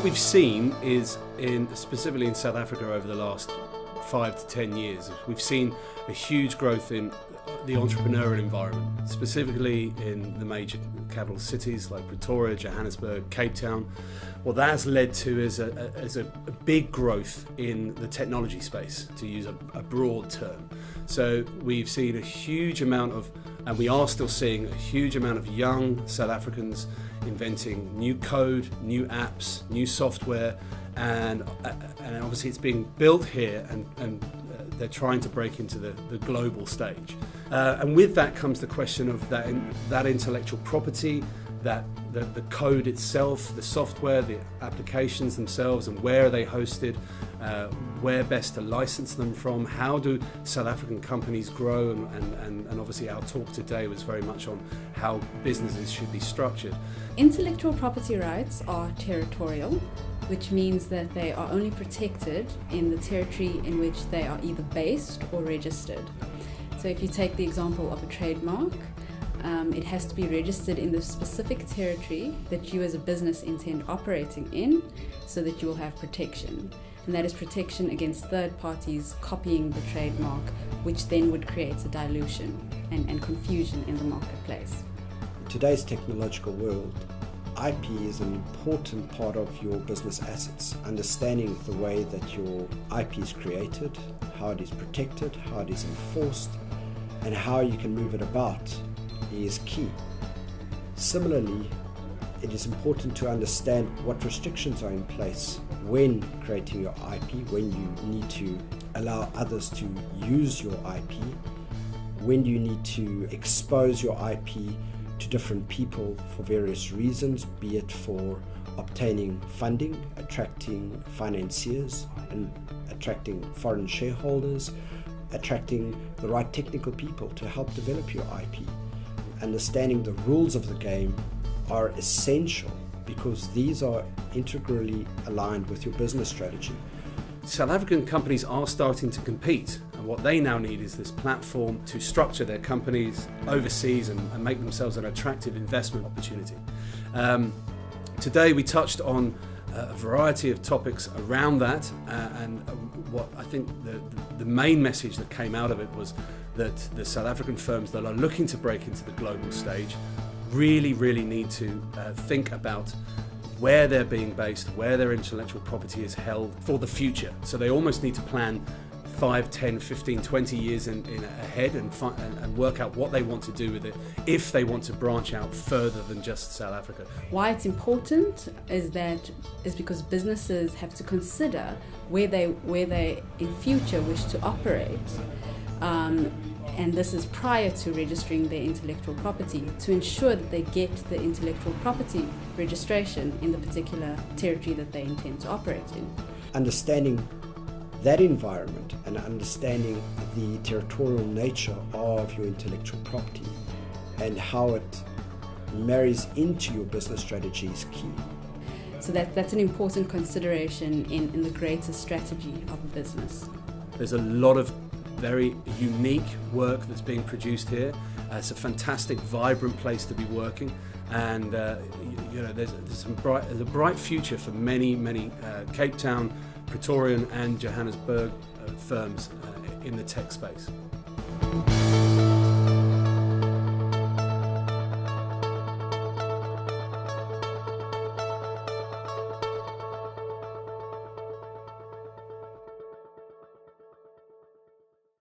we've seen is, specifically in South Africa over the last 5 to 10 years, we've seen a huge growth in the entrepreneurial environment, specifically in the major capital cities like Pretoria, Johannesburg, Cape Town. What that has led to is a big growth in the technology space, to use a broad term. So we've seen a huge amount of, and we are still seeing a huge amount of young South Africans inventing new code, new apps, new software, and obviously it's being built here, and they're trying to break into the global stage. And with that comes the question of that intellectual property, that the code itself, the software, the applications themselves, and where are they hosted, where best to license them from, how do South African companies grow, and obviously our talk today was very much on how businesses should be structured. Intellectual property rights are territorial, which means that they are only protected in the territory in which they are either based or registered. So if you take the example of a trademark, it has to be registered in the specific territory that you as a business intend operating in, so that you will have protection. And that is protection against third parties copying the trademark, which then would create a dilution and confusion in the marketplace. In today's technological world, IP is an important part of your business assets. Understanding the way that your IP is created, how it is protected, how it is enforced, and how you can move it about is key. Similarly, it is important to understand what restrictions are in place when creating your IP, when you need to allow others to use your IP, when you need to expose your IP to different people for various reasons, be it for obtaining funding, attracting financiers, and attracting foreign shareholders, attracting the right technical people to help develop your IP. Understanding the rules of the game are essential, because these are integrally aligned with your business strategy. South African companies are starting to compete, and what they now need is this platform to structure their companies overseas and make themselves an attractive investment opportunity. Today we touched on a variety of topics around that, and what I think the main message that came out of it was that the South African firms that are looking to break into the global stage really need to think about where they're being based, where their intellectual property is held for the future. So they almost need to plan 5, 10, 15, 20 years in ahead and work out what they want to do with it if they want to branch out further than just South Africa. Why it's important is because businesses have to consider where they in future wish to operate. And this is prior to registering their intellectual property, to ensure that they get the intellectual property registration in the particular territory that they intend to operate in. Understanding that environment and understanding the territorial nature of your intellectual property and how it marries into your business strategy is key. So that's an important consideration in the greater strategy of a business. There's a lot of very unique work that's being produced here. It's a fantastic, vibrant place to be working, and there's a bright future for many Cape Town, Pretorian and Johannesburg firms in the tech space.